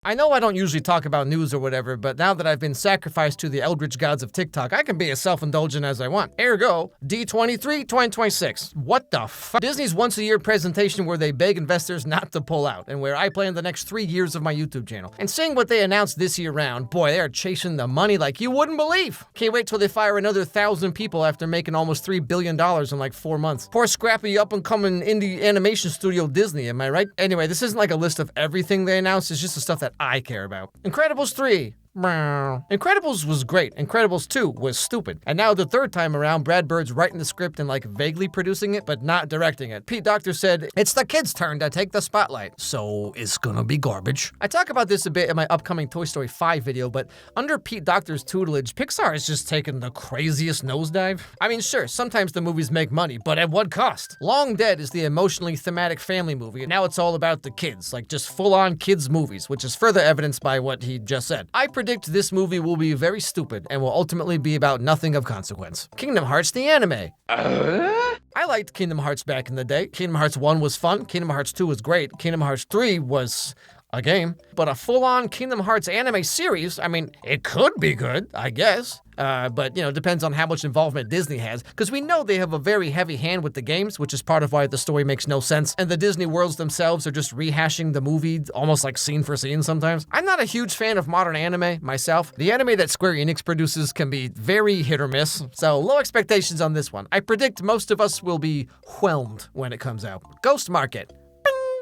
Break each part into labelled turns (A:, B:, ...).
A: I know I don't usually talk about news or whatever, but now that I've been sacrificed to the eldritch gods of TikTok, I can be as self-indulgent as I want. Ergo, D23 2026. What the fuck? Disney's once-a-year presentation where they beg investors not to pull out, and where I plan the next 3 years of my YouTube channel. And seeing what they announced this year round, boy, they are chasing the money like you wouldn't believe. Can't wait till they fire another 1,000 people after making almost $3 billion in like 4 months. Poor scrappy up-and-coming indie animation studio Disney, am I right? Anyway, this isn't like a list of everything they announced, it's just the stuff that I care about. Incredibles 3. Incredibles was great. Incredibles 2 was stupid. And now the third time around, Brad Bird's writing the script and like vaguely producing it, but not directing it. Pete Docter said, it's the kids' turn to take the spotlight. So it's gonna be garbage. I talk about this a bit in my upcoming Toy Story 5 video, but under Pete Docter's tutelage, Pixar has just taken the craziest nosedive. I mean, sure, sometimes the movies make money, but at what cost? Long Dead is the emotionally thematic family movie, and now it's all about the kids, like just full-on kids movies, which is further evidenced by what he just said. I predict this movie will be very stupid and will ultimately be about nothing of consequence. Kingdom Hearts the anime. I liked Kingdom Hearts back in the day. Kingdom Hearts 1 was fun. Kingdom Hearts 2 was great. Kingdom Hearts 3 was a game. But a full-on Kingdom Hearts anime series, I mean, it could be good, I guess. But, you know, it depends on how much involvement Disney has, because we know they have a very heavy hand with the games, which is part of why the story makes no sense, and the Disney worlds themselves are just rehashing the movie almost like scene for scene sometimes. I'm not a huge fan of modern anime myself. The anime that Square Enix produces can be very hit or miss, so low expectations on this one. I predict most of us will be whelmed when it comes out. Ghost Market.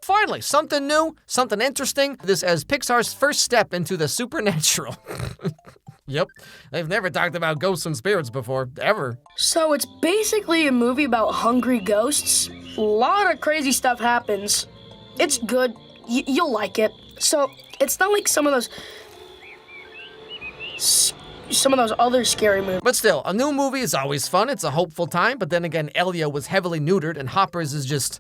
A: Finally, something new, something interesting. This as Pixar's first step into the supernatural. Yep, they've never talked about ghosts and spirits before, ever.
B: So it's basically a movie about hungry ghosts. A lot of crazy stuff happens. It's good. You'll like it. So it's not like some of those other scary movies.
A: But still, a new movie is always fun. It's a hopeful time. But then again, Elio was heavily neutered and Hoppers is just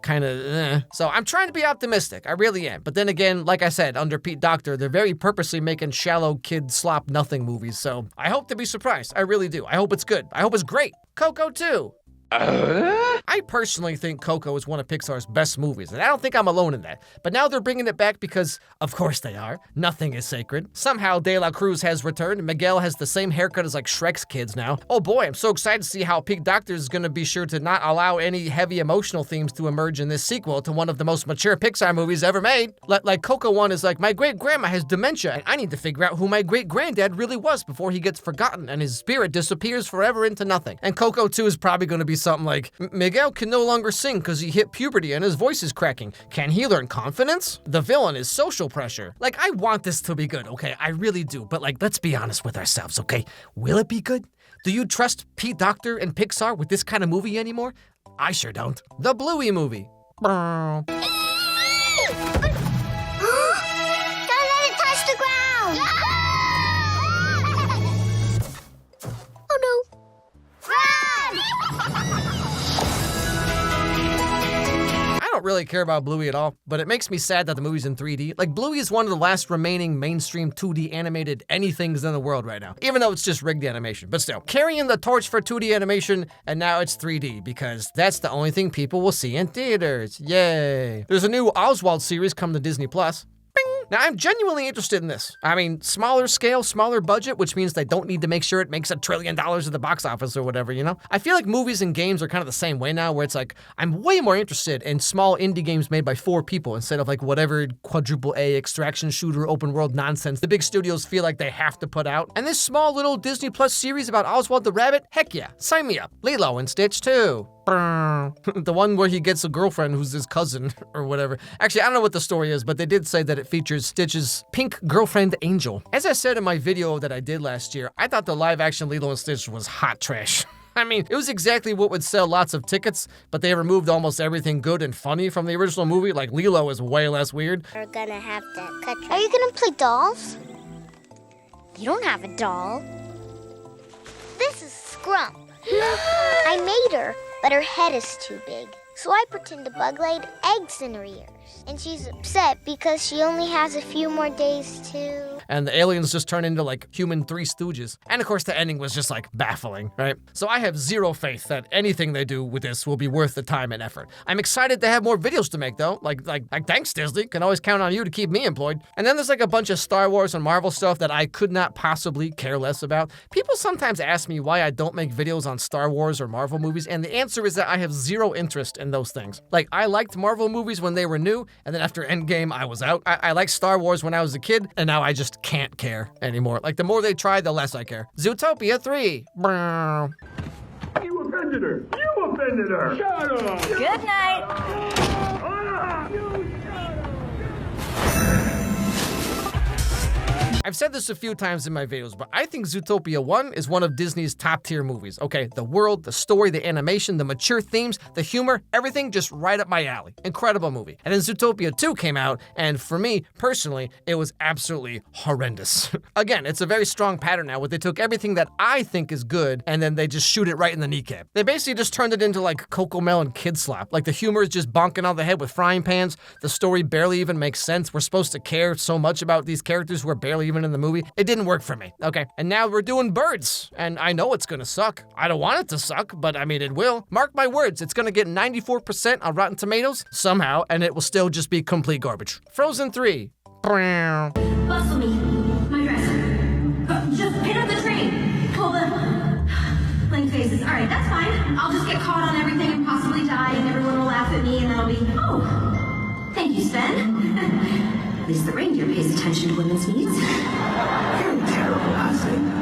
A: kind of So I'm trying to be optimistic. I really am. But then again, like I said, under Pete Docter, they're very purposely making shallow kid slop nothing movies. So I hope to be surprised. I really do. I hope it's good. I hope it's great. Coco 2. I personally think Coco is one of Pixar's best movies, and I don't think I'm alone in that. But now they're bringing it back because, of course they are, nothing is sacred. Somehow De La Cruz has returned, and Miguel has the same haircut as like Shrek's kids now. Oh boy, I'm so excited to see how Pete Docter is going to be sure to not allow any heavy emotional themes to emerge in this sequel to one of the most mature Pixar movies ever made. Like Coco 1 is like, my great-grandma has dementia, and I need to figure out who my great-granddad really was before he gets forgotten and his spirit disappears forever into nothing. And Coco 2 is probably going to be something like, Miguel can no longer sing because he hit puberty and his voice is cracking. Can he learn confidence? The villain is social pressure. Like, I want this to be good, okay? I really do. But like, let's be honest with ourselves, okay? Will it be good? Do you trust Pete Docter and Pixar with this kind of movie anymore? I sure don't. The Bluey movie.
C: Don't let it touch the ground! Oh no. Run!
A: I don't really care about Bluey at all, but it makes me sad that the movie's in 3D. Like, Bluey is one of the last remaining mainstream 2D animated anythings in the world right now, even though it's just rigged animation. But still, carrying the torch for 2D animation, and now it's 3D, because that's the only thing people will see in theaters. Yay. There's a new Oswald series coming to Disney+. Now, I'm genuinely interested in this. I mean, smaller scale, smaller budget, which means they don't need to make sure it makes $1 trillion at the box office or whatever, you know? I feel like movies and games are kind of the same way now, where it's like, I'm way more interested in small indie games made by 4 people instead of like whatever quadruple A extraction shooter open world nonsense the big studios feel like they have to put out. And this small little Disney Plus series about Oswald the Rabbit, heck yeah, sign me up. Lilo and Stitch too. The one where he gets a girlfriend who's his cousin or whatever. Actually, I don't know what the story is, but they did say that it features Stitch's pink girlfriend Angel. As I said in my video that I did last year, I thought the live-action Lilo and Stitch was hot trash. I mean, it was exactly what would sell lots of tickets, but they removed almost everything good and funny from the original movie. Like, Lilo is way less weird.
C: We're gonna have to cut you. Are you gonna play dolls? You don't have a doll. This is Scrump. I made her, but her head is too big. So I pretend a bug laid eggs in her ears. years. And she's upset because she only has a few more days to...
A: And the aliens just turn into like human Three Stooges. And of course the ending was just like baffling, right? So I have zero faith that anything they do with this will be worth the time and effort. I'm excited to have more videos to make though. Like thanks Disney, can always count on you to keep me employed. And then there's like a bunch of Star Wars and Marvel stuff that I could not possibly care less about. People sometimes ask me why I don't make videos on Star Wars or Marvel movies, and the answer is that I have zero interest in those things. Like, I liked Marvel movies when they were new, and then after Endgame, I was out. I liked Star Wars when I was a kid, and now I just can't care anymore. Like, the more they try, the less I care. Zootopia 3. Brr.
D: You offended her! You offended her! Shut up!
E: Good night.
A: I've said this a few times in my videos, but I think Zootopia 1 is one of Disney's top-tier movies, okay? The world, the story, the animation, the mature themes, the humor, everything just right up my alley. Incredible movie. And then Zootopia 2 came out, and for me, personally, it was absolutely horrendous. Again, it's a very strong pattern now where they took everything that I think is good, and then they just shoot it right in the kneecap. They basically just turned it into like Coco Melon Kid Slap. Like, the humor is just bonking on the head with frying pans. The story barely even makes sense. We're supposed to care so much about these characters who are barely even in the movie. It didn't work for me, okay? And now we're doing Birds, and I know it's gonna suck. I don't want it to suck, but I mean, it will. Mark my words, it's gonna get 94% on Rotten Tomatoes, somehow, and it will still just be complete garbage. Frozen 3.
E: Bustle me. My dress. Just pin up the train. Pull the... Blank faces. All right, that's fine. I'll just get caught on everything and possibly die, and everyone will laugh at me, and that'll be... Oh, thank you, Sven. At least the reindeer pays attention to women's needs.
D: You're terrible, Ozzy.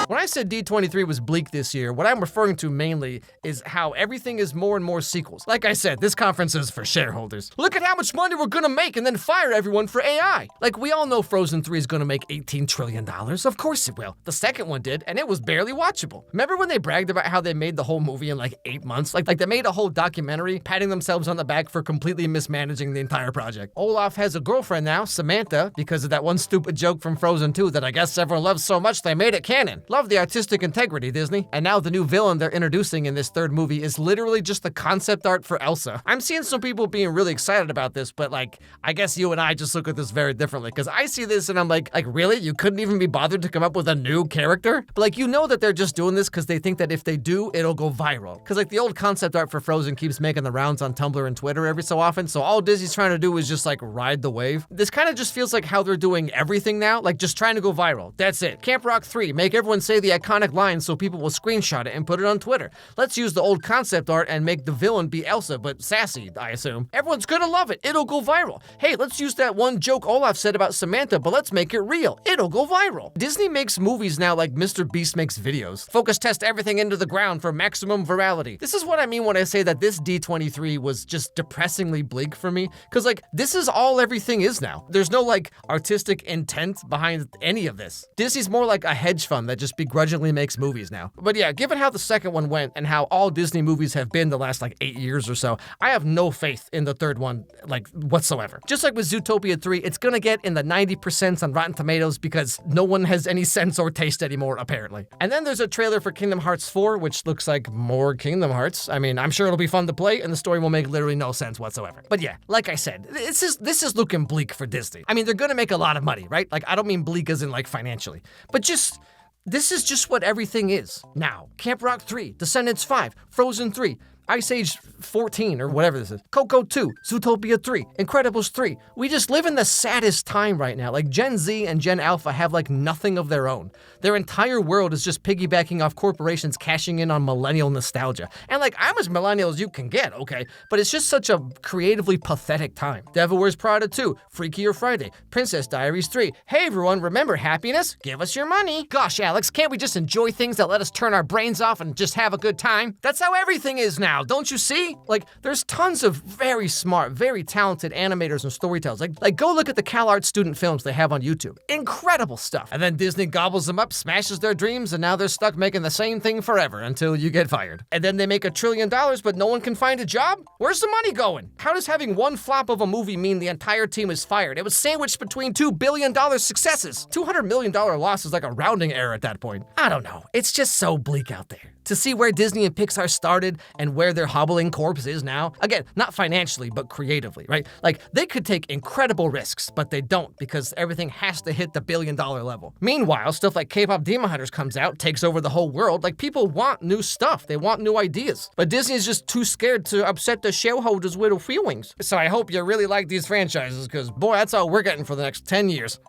A: When I said D23 was bleak this year, what I'm referring to mainly is how everything is more and more sequels. Like I said, this conference is for shareholders. Look at how much money we're gonna make and then fire everyone for AI. Like, we all know Frozen 3 is gonna make $18 trillion. Of course it will. The second one did, and it was barely watchable. Remember when they bragged about how they made the whole movie in like 8 months? Like they made a whole documentary patting themselves on the back for completely mismanaging the entire project. Olaf has a girlfriend now, Samantha, because of that one stupid joke from Frozen 2 that I guess everyone loves so much they made it canon. Love the artistic integrity, Disney. And now the new villain they're introducing in this third movie is literally just the concept art for Elsa. I'm seeing some people being really excited about this, but like, I guess you and I just look at this very differently, because I see this and I'm like, really? You couldn't even be bothered to come up with a new character? But like, you know that they're just doing this because they think that if they do, it'll go viral. Because like the old concept art for Frozen keeps making the rounds on Tumblr and Twitter every so often, so all Disney's trying to do is just like ride the wave. This kind of just feels like how they're doing everything now, like just trying to go viral. That's it. Camp Rock 3, make everyone say the iconic line so people will screenshot it and put it on Twitter. Let's use the old concept art and make the villain be Elsa, but sassy, I assume. Everyone's gonna love it. It'll go viral. Hey, let's use that one joke Olaf said about Samantha, but let's make it real. It'll go viral. Disney makes movies now like Mr. Beast makes videos. Focus test everything into the ground for maximum virality. This is what I mean when I say that this D23 was just depressingly bleak for me, because like, this is all everything is now. There's no like artistic intent behind any of this. Disney's more like a hedge fund that just begrudgingly makes movies now. But yeah, given how the second one went and how all Disney movies have been the last like 8 years or so, I have no faith in the third one, like, whatsoever. Just like with Zootopia 3, it's gonna get in the 90% on Rotten Tomatoes because no one has any sense or taste anymore, apparently. And then there's a trailer for Kingdom Hearts 4, which looks like more Kingdom Hearts. I mean, I'm sure it'll be fun to play, and the story will make literally no sense whatsoever. But yeah, like I said, this is looking bleak for Disney. I mean, they're gonna make a lot of money, right? Like, I don't mean bleak as in like financially, but just, this is just what everything is now. Camp Rock 3, Descendants 5, Frozen 3, Ice Age 14 or whatever this is, Coco 2, Zootopia 3, Incredibles 3. We just live in the saddest time right now. Like, Gen Z and Gen Alpha have like nothing of their own. Their entire world is just piggybacking off corporations cashing in on millennial nostalgia. And like, I'm as millennial as you can get, okay? But it's just such a creatively pathetic time. Devil Wears Prada 2, Freakier Friday, Princess Diaries 3. Hey everyone, remember happiness? Give us your money. Gosh, Alex, can't we just enjoy things that let us turn our brains off and just have a good time? That's how everything is now. now, don't you see? Like, there's tons of very smart, very talented animators and storytellers. Like go look at the CalArts student films they have on YouTube. Incredible stuff. And then Disney gobbles them up, smashes their dreams, and now they're stuck making the same thing forever until you get fired. And then they make $1 trillion, but no one can find a job? Where's the money going? How does having one flop of a movie mean the entire team is fired? It was sandwiched between $2 billion successes. $200 million loss is like a rounding error at that point. I don't know. It's just so bleak out there. To see where Disney and Pixar started and where their hobbling corpse is now, again, not financially, but creatively, right? Like, they could take incredible risks, but they don't because everything has to hit the $1 billion level. Meanwhile, stuff like K-pop Demon Hunters comes out, takes over the whole world. Like, people want new stuff. They want new ideas. But Disney is just too scared to upset the shareholders with their feelings. So I hope you really like these franchises because, boy, that's all we're getting for the next 10 years.